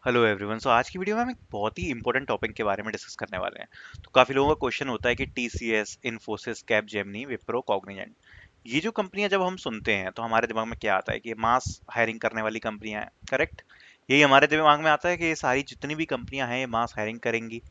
Hello everyone. सो आज की video में हम एक बहुत ही इंपॉर्टेंट टॉपिक के बारे में डिस्कस करने वाले हैं। तो काफ़ी लोगों का क्वेश्चन होता है कि TCS, Infosys, Capgemini, Wipro, Cognizant, ये जो कंपनियां जब हम सुनते हैं तो हमारे दिमाग में क्या आता है कि ये मास हायरिंग करने वाली कंपनियां हैं। करेक्ट, यही हमारे दिमाग में आता है कि ये सारी जितनी भी कंपनियां हैं ये मास हायरिंग करेंगी।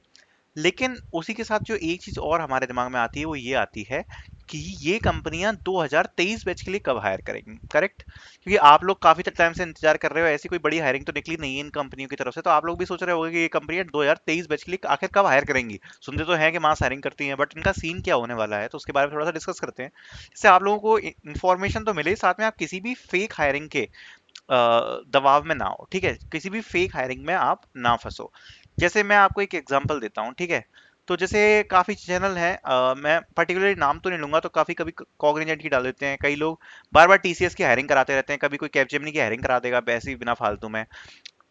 लेकिन उसी के साथ जो एक चीज और हमारे दिमाग में आती है वो ये आती है कि ये कंपनियां 2023 बैच के लिए कब हायर करेंगी। करेक्ट, क्योंकि आप लोग काफी टाइम से इंतजार कर रहे हो, ऐसी कोई बड़ी हायरिंग तो निकली नहीं है इन कंपनियों की तरफ से, तो आप लोग भी सोच रहे होंगे कि ये कंपनियां 2023 बैच के लिए आखिर कब हायर करेंगी। सुनते तो हैं कि मास हायरिंग करती हैं, बट इनका सीन क्या होने वाला है तो उसके बारे में थोड़ा सा डिस्कस करते हैं, जिससे आप लोगों को इन्फॉर्मेशन तो मिले, साथ में आप किसी भी फेक हायरिंग के दबाव में ना हो। ठीक है, किसी भी फेक हायरिंग में आप ना फंसो। जैसे मैं आपको एक एग्जांपल देता हूँ, ठीक है। तो जैसे काफी चैनल हैं, मैं पर्टिकुलरली नाम तो नहीं लूंगा, तो काफी कभी कॉग्निजेंट की डाल देते हैं कई लोग, बार बार टीसीएस की हायरिंग कराते रहते हैं, कभी कोई कैपजेमिनी की हायरिंग करा देगा वैसे ही बिना फालतू में।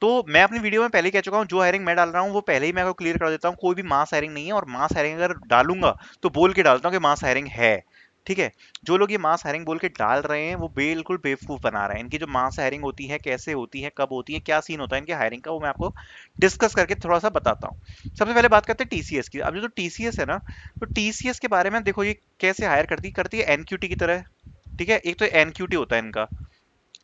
तो मैं अपनी वीडियो में पहले ही कह चुका हूँ, जो हायरिंग मैं डाल रहा हूँ वो पहले ही मैं आपको क्लियर कर देता हूँ, कोई भी मास हायरिंग नहीं है। और मास हायरिंग अगर डालूंगा तो बोल के डालता हूँ कि मास हायरिंग है। ठीक है, जो लोग ये मास हायरिंग बोल के डाल रहे हैं वो बिल्कुल बेवकूफ बना रहे हैं। इनकी जो मास हायरिंग होती है, कैसे होती है, कब होती है, क्या सीन होता है इनकी हायरिंग का, वो मैं आपको डिस्कस करके थोड़ा सा बताता हूँ। सबसे पहले बात करते हैं टीसीएस की। अब जो टीसीएस है ना, तो टीसीएस के बारे में देखो, ये कैसे हायर करती है एनक्यूटी की तरह। ठीक है, एक तो एनक्यूटी होता है इनका,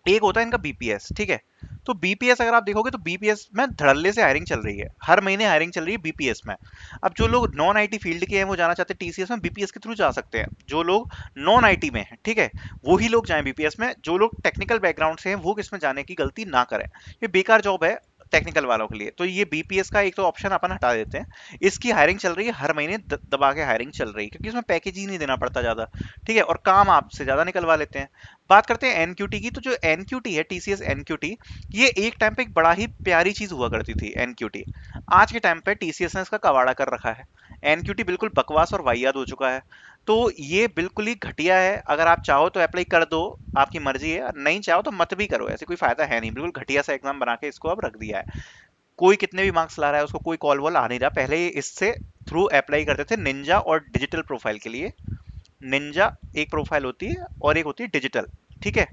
एक होता है इनका बीपीएस। ठीक है, तो बीपीएस अगर आप देखोगे तो बीपीएस में धड़ल्ले से हायरिंग चल रही है, हर महीने हायरिंग चल रही है बीपीएस में। अब जो लोग नॉन आईटी फील्ड के हैं वो जाना चाहते हैं टीसीएस में, बीपीएस के थ्रू जा सकते हैं। जो लोग नॉन आईटी में हैं, ठीक है, वही लोग जाएं बीपीएस में। जो लोग टेक्निकल बैकग्राउंड से हैं वो इसमें जाने की गलती ना करें, ये बेकार जॉब है टेक्निकल वालों के लिए। तो ये बीपीएस का एक तो ऑप्शन अपन हटा देते हैं। इसकी हायरिंग चल रही है हर महीने, दबा के हायरिंग चल रही है, क्योंकि इसमें पैकेज ही नहीं देना पड़ता ज्यादा। ठीक है, और काम आपसे ज्यादा निकलवा लेते हैं। बात करते हैं एनक्यूटी की। तो जो एनक्यूटी है, टीसीएस एनक्यूटी, ये एक टाइम पे एक बड़ा ही प्यारी चीज हुआ करती थी एनक्यूटी। आज के टाइम पे टीसीएस ने इसका कवाड़ा कर रखा है। एनक्यूटी बिल्कुल बकवास और वाहियात हो चुका है। तो ये बिल्कुल ही घटिया है। अगर आप चाहो तो अप्लाई कर दो, आपकी मर्जी है, नहीं चाहो तो मत भी करो, ऐसे कोई फायदा है नहीं। बिल्कुल घटिया सा एग्जाम बना के इसको अब रख दिया है। कोई कितने भी मार्क्स ला रहा है उसको कोई कॉल वॉल आ नहीं रहा। पहले इससे थ्रू अप्लाई करते थे निंजा और डिजिटल प्रोफाइल के लिए। निंजा एक प्रोफाइल होती है और एक होती है डिजिटल। ठीक है,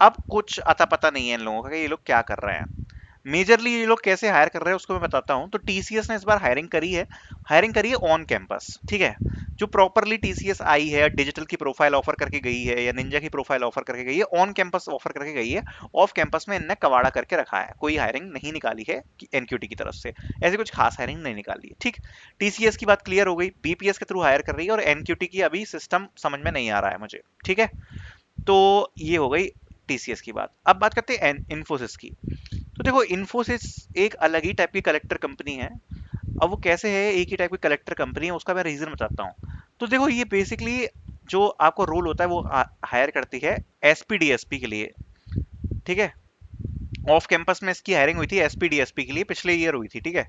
अब कुछ अता पता नहीं है इन लोगों का कि ये लोग क्या कर रहे हैं। मेजरली ये लोग कैसे हायर कर रहे हैं उसको मैं बताता हूं। तो टीसीएस ने इस बार हायरिंग करी है ऑन कैंपस। ठीक है, जो प्रॉपरली टीसीएस आई है, डिजिटल की प्रोफाइल ऑफर करके गई है या निंजा की प्रोफाइल ऑफर करके गई है, ऑन कैंपस ऑफर करके गई है। ऑफ कैंपस में इनने कवाड़ा करके रखा है, कोई हायरिंग नहीं निकाली है एनक्यूटी की तरफ से। ऐसी कुछ खास हायरिंग नहीं निकाली है। ठीक, टीसीएस की बात क्लियर हो गई, बीपीएस के थ्रू हायर कर रही है, और एनक्यूटी की अभी सिस्टम समझ में नहीं आ रहा है मुझे। ठीक है, तो ये हो गई टीसीएस की बात। अब बात करते हैं इन्फोसिस की। तो देखो, इन्फोसिस एक अलग ही टाइप की कलेक्टर कंपनी है। अब वो कैसे है एक ही टाइप की कलेक्टर कंपनी है, उसका मैं रीजन बताता हूँ। तो देखो, ये बेसिकली जो आपको रोल होता है वो हायर करती है एसपीडीएसपी के लिए। ठीक है, ऑफ कैंपस में इसकी हायरिंग हुई थी एसपीडीएसपी के लिए, पिछले ईयर हुई थी। ठीक है,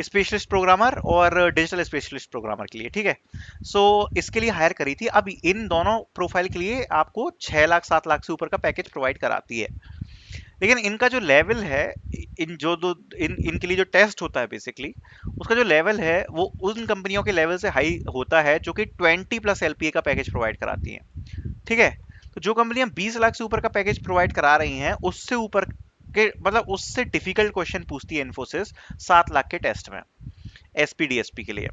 स्पेशलिस्ट प्रोग्रामर और डिजिटल स्पेशलिस्ट प्रोग्रामर के लिए। ठीक है, सो इसके लिए हायर करी थी। अब इन दोनों प्रोफाइल के लिए आपको 6 लाख 7 लाख से ऊपर का पैकेज प्रोवाइड कराती है। लेकिन इनका जो लेवल है, इन जो दो इन इनके लिए जो टेस्ट होता है बेसिकली, उसका जो लेवल है वो उन कंपनियों के लेवल से हाई होता है जो कि 20+ एलपीए का पैकेज प्रोवाइड कराती हैं। ठीक है, तो जो कंपनियां 20 लाख से ऊपर का पैकेज प्रोवाइड करा रही हैं उससे ऊपर के, मतलब उससे डिफिकल्ट क्वेश्चन पूछती है इन्फोसिस 7 लाख के टेस्ट में एसपीडीएसपी के लिए।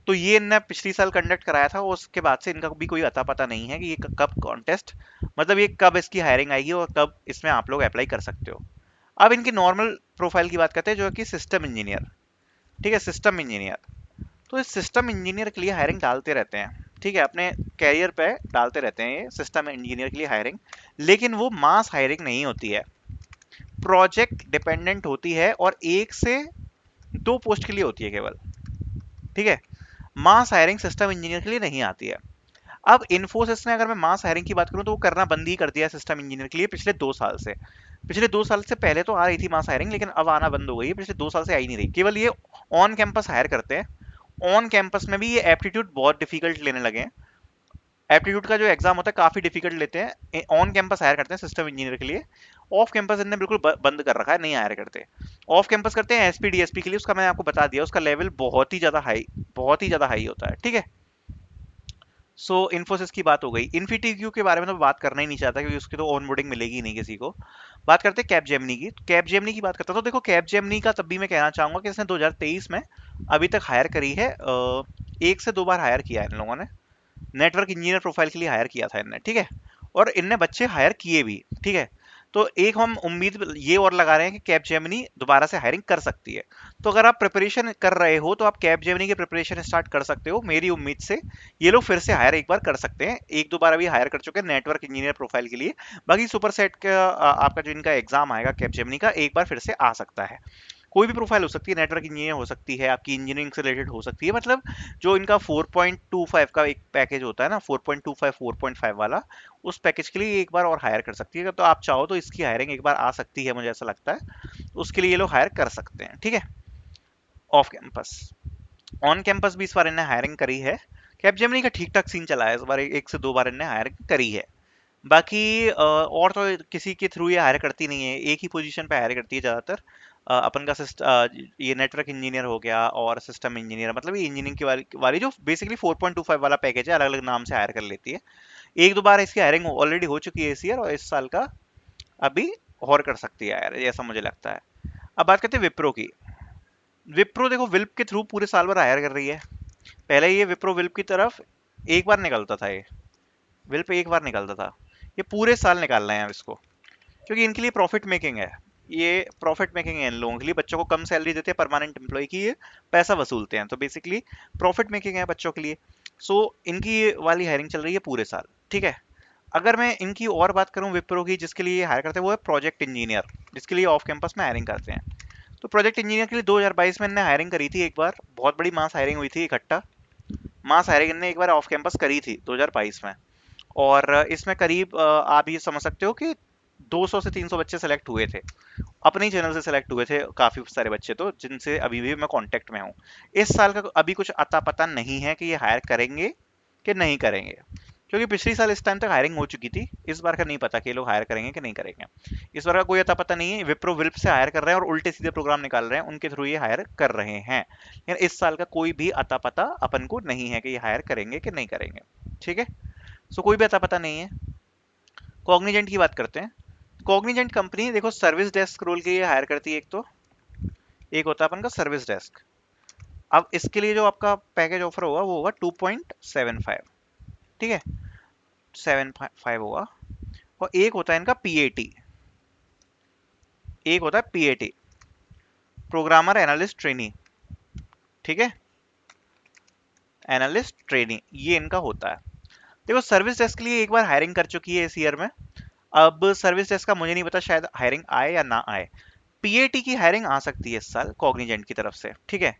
तो ये इनने पिछली साल कंडक्ट कराया था, उसके बाद से इनका भी कोई अता पता नहीं है कि ये कब कॉन्टेस्ट, मतलब ये कब इसकी हायरिंग आएगी और कब इसमें आप लोग अप्लाई कर सकते हो। अब इनकी नॉर्मल प्रोफाइल की बात करते हैं, जो कि सिस्टम इंजीनियर। ठीक है, सिस्टम इंजीनियर। तो इस सिस्टम इंजीनियर के लिए हायरिंग डालते रहते हैं। ठीक है, अपने कैरियर पे डालते रहते हैं ये सिस्टम इंजीनियर के लिए हायरिंग। लेकिन वो मास हायरिंग नहीं होती है, प्रोजेक्ट डिपेंडेंट होती है, और 1 से 2 पोस्ट के लिए होती है केवल। ठीक है, मास हायरिंग सिस्टम इंजीनियर के लिए नहीं आती है। अब इन्फोसिस ने, अगर मैं मास हायरिंग की बात करूं तो वो करना बंद ही कर दिया सिस्टम इंजीनियर के लिए पिछले 2 साल से। पिछले 2 साल से पहले तो आ रही थी मास हायरिंग, लेकिन अब आना बंद हो गई है, पिछले 2 साल से आई नहीं रही। केवल ये ऑन कैंपस हायर करते हैं। ऑन कैंपस में भी ये एप्टीट्यूड बहुत डिफिकल्ट लेने लगे हैं। एप्टीट्यूड का जो एग्जाम होता है काफी डिफिकल्ट लेते हैं। ऑन कैंपस हायर करते हैं सिस्टम इंजीनियर के लिए। ऑफ कैंपस इन्होंने बिल्कुल बंद कर रखा है, नहीं हायर करते। ऑफ कैंपस करते हैं एसपीडीएसपी के लिए, उसका मैंने आपको बता दिया, उसका लेवल बहुत ही ज्यादा हाई होता है। ठीक है, सो इन्फोसिस की बात हो गई। इन्फिटीक्यू के बारे में तो बात करना ही नहीं चाहता क्योंकि उसकी तो ऑनबोर्डिंग मिलेगी ही नहीं किसी को। बात करते हैं कैपजेमिनी की। तो कैपजेमिनी की बात करता हूँ तो देखो कैपजेमिनी का तब भी मैं कहना चाहूंगा कि इसने 2023 में अभी तक हायर करी है, एक से दो बार हायर किया है इन लोगों ने। नेटवर्क इंजीनियर प्रोफाइल के लिए हायर किया था इनने, ठीक है। और इनने बच्चे हायर किए भी, ठीक है। तो एक हम उम्मीद ये और लगा रहे हैं कि कैपजेमिनी दोबारा से हायरिंग कर सकती है। तो अगर आप प्रिपरेशन कर रहे हो तो आप कैपजेमिनी की प्रिपरेशन स्टार्ट कर सकते हो, मेरी उम्मीद से ये लोग फिर से हायर एक बार कर सकते हैं। एक दो बार अभी हायर कर चुके हैं नेटवर्क इंजीनियर प्रोफाइल के लिए। बाकी सुपर सेट का आपका जो इनका एग्जाम आएगा कैपजेमिनी का, एक बार फिर से आ सकता है। कोई भी प्रोफाइल हो सकती है, नेटवर्क इंजीनियर हो सकती है, आपकी इंजीनियरिंग से रिलेटेड हो सकती है। मतलब जो इनका 4.25 का एक पैकेज होता है ना, 4.25 4.5 वाला, उस पैकेज के लिए एक बार और हायर कर सकती है। तो आप चाहो तो इसकी हायरिंग एक बार आ सकती है, मुझे ऐसा लगता है। उसके लिए ये लोग हायर कर सकते हैं, ठीक है। ऑफ कैंपस, ऑन कैंपस भी इस बार इन्हें हायरिंग करी है। कैपजेमिनी का ठीक ठाक सीन चला है इस बार, एक से दो बार इन्हें हायरिंग करी है। बाकी और तो किसी के थ्रू ये हायर करती नहीं है, एक ही पोजीशन पे हायर करती है ज़्यादातर। अपन का ये नेटवर्क इंजीनियर हो गया और सिस्टम इंजीनियर, मतलब ये इंजीनियरिंग की वाली जो बेसिकली 4.25 वाला पैकेज है, अलग अलग नाम से हायर कर लेती है। एक दो बार इसकी हायरिंग ऑलरेडी हो चुकी है इस ईयर, और इस साल का अभी और कर सकती है यार, ऐसा मुझे लगता है। अब बात करते हैं विप्रो की। विप्रो देखो विल्प के थ्रू पूरे साल भर हायर कर रही है। पहले ये विप्रो विल्प की तरफ एक बार निकलता था, ये विल्प एक बार निकलता था। ये पूरे साल निकाल रहे हैं अब इसको, क्योंकि इनके लिए प्रॉफिट मेकिंग है। ये प्रॉफिट मेकिंग है इन लोगों के लिए, बच्चों को कम सैलरी देते हैं परमानेंट एम्प्लॉय की, ये पैसा वसूलते हैं, तो बेसिकली प्रॉफिट मेकिंग है बच्चों के लिए। सो इनकी ये वाली हायरिंग चल रही है पूरे साल, ठीक है। अगर मैं इनकी और बात करूं विप्रो की, जिसके लिए हायर करते हैं वो है प्रोजेक्ट इंजीनियर, जिसके लिए ऑफ कैंपस में हायरिंग करते हैं। तो प्रोजेक्ट इंजीनियर के लिए 2022 में इन्होंने हायरिंग करी थी एक बार, बहुत बड़ी मास हायरिंग हुई थी इकट्ठा। मास हायरिंग इन्होंने एक बार ऑफ कैंपस करी थी 2022 में। और इसमें करीब आप ये समझ सकते हो कि 200 से 300 बच्चे सेलेक्ट हुए थे। अपने ही चैनल से सेलेक्ट हुए थे काफी सारे बच्चे, तो जिनसे अभी भी मैं कांटेक्ट में हूँ। इस साल का अभी कुछ अता पता नहीं है कि ये हायर करेंगे कि नहीं करेंगे, क्योंकि पिछली साल इस टाइम तक हायरिंग हो चुकी थी। इस बार का नहीं पता कि ये लोग हायर करेंगे कि नहीं करेंगे। इस बार का कोई अता पता नहीं है। विप्रो विल्प से हायर कर रहे हैं और उल्टे सीधे प्रोग्राम निकाल रहे हैं, उनके थ्रू ये हायर कर रहे हैं। लेकिन इस साल का कोई भी अता पता अपन को नहीं है कि ये हायर करेंगे कि नहीं करेंगे, ठीक है। सो कोई भी अता पता नहीं है। कॉग्निजेंट की बात करते हैं। कॉग्निजेंट कंपनी देखो सर्विस डेस्क रोल के लिए हायर करती है, एक तो एक होता है अपन का सर्विस डेस्क। अब इसके लिए जो आपका पैकेज ऑफर होगा वो होगा 2.75, ठीक है, 75 होगा। और एक होता है इनका पीएटी, एक होता है पीएटी, प्रोग्रामर एनालिस्ट ट्रेनी, ठीक है, एनालिस्ट ट्रेनी, ये इनका होता है। देखो सर्विस डेस्क के लिए एक बार हायरिंग कर चुकी है इस ईयर में। अब सर्विस डेस्क का मुझे नहीं पता, शायद हायरिंग आए या ना आए। पीएटी की हायरिंग आ सकती है इस साल कॉग्निजेंट की तरफ से, ठीक है।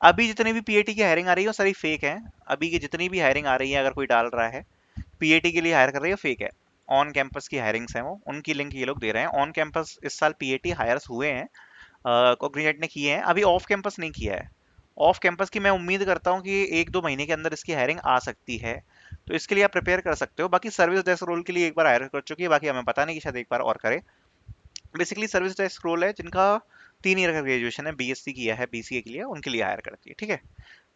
अभी जितनी भी पीएटी की हायरिंग आ रही है वो सारी फेक है। अभी की जितनी भी हायरिंग आ रही है, अगर कोई डाल रहा है पीएटी के लिए हायर कर रही है, फेक है। ऑन कैंपस की हायरिंग्स हैं वो, उनकी लिंक ये लोग दे रहे हैं। ऑन कैंपस इस साल पीएटी हायर्स हुए हैं, कॉग्निजेंट ने किए हैं, अभी ऑफ कैंपस नहीं किया है। ऑफ कैंपस की मैं उम्मीद करता हूँ कि एक दो महीने के अंदर इसकी हायरिंग आ सकती है। तो इसके लिए आप प्रिपेयर कर सकते हो। बाकी सर्विस डेस्क रोल के लिए एक बार हायर कर चुकी है, बाकी हमें पता नहीं कि शायद एक बार और करे। बेसिकली सर्विस डेस्क रोल है जिनका 3 ईयर का ग्रेजुएशन है, बीएससी किया है, बीसीए के लिए, उनके लिए हायर करती है, ठीक है।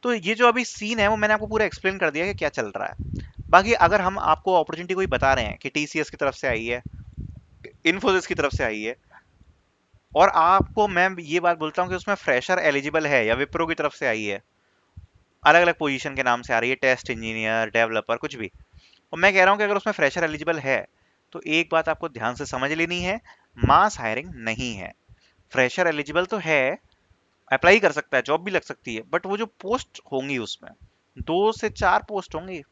तो ये जो अभी सीन है वो मैंने आपको पूरा एक्सप्लेन कर दिया कि क्या चल रहा है। बाकी अगर हम आपको अपॉर्चुनिटी कोई बता रहे हैं कि टीसीएस की तरफ से आई है, इन्फोसिस की तरफ से आई है, और आपको मैं ये बात बोलता हूँ कि उसमें फ्रेशर एलिजिबल है, या विप्रो की तरफ से आई है, अलग अलग पोजीशन के नाम से आ रही है, टेस्ट इंजीनियर, डेवलपर, कुछ भी, और मैं कह रहा हूँ कि अगर उसमें फ्रेशर एलिजिबल है, तो एक बात आपको ध्यान से समझ लेनी है, मास हायरिंग नहीं है। फ्रेशर एलिजिबल तो है, अप्लाई कर सकता है, जॉब भी लग सकती है, बट वो जो पोस्ट होंगी उसमें 2 से 4 पोस्ट होंगी,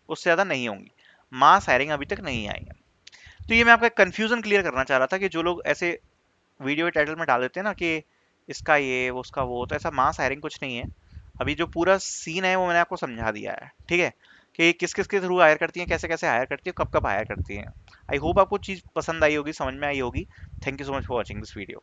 उससे ज्यादा नहीं होंगी। मास हायरिंग अभी तक नहीं आई है। तो ये मैं आपका कंफ्यूजन क्लियर करना चाह रहा था कि जो लोग ऐसे वीडियो के टाइटल में डाल देते हैं ना कि इसका ये वो उसका वो, तो ऐसा मास हायरिंग कुछ नहीं है। अभी जो पूरा सीन है वो मैंने आपको समझा दिया है, ठीक है, कि किस किस के थ्रू हायर करती हैं, कैसे कैसे हायर करती है, कब कब हायर करती हैं। आई होप आपको चीज़ पसंद आई होगी, समझ में आई होगी। Thank you so much for watching this video.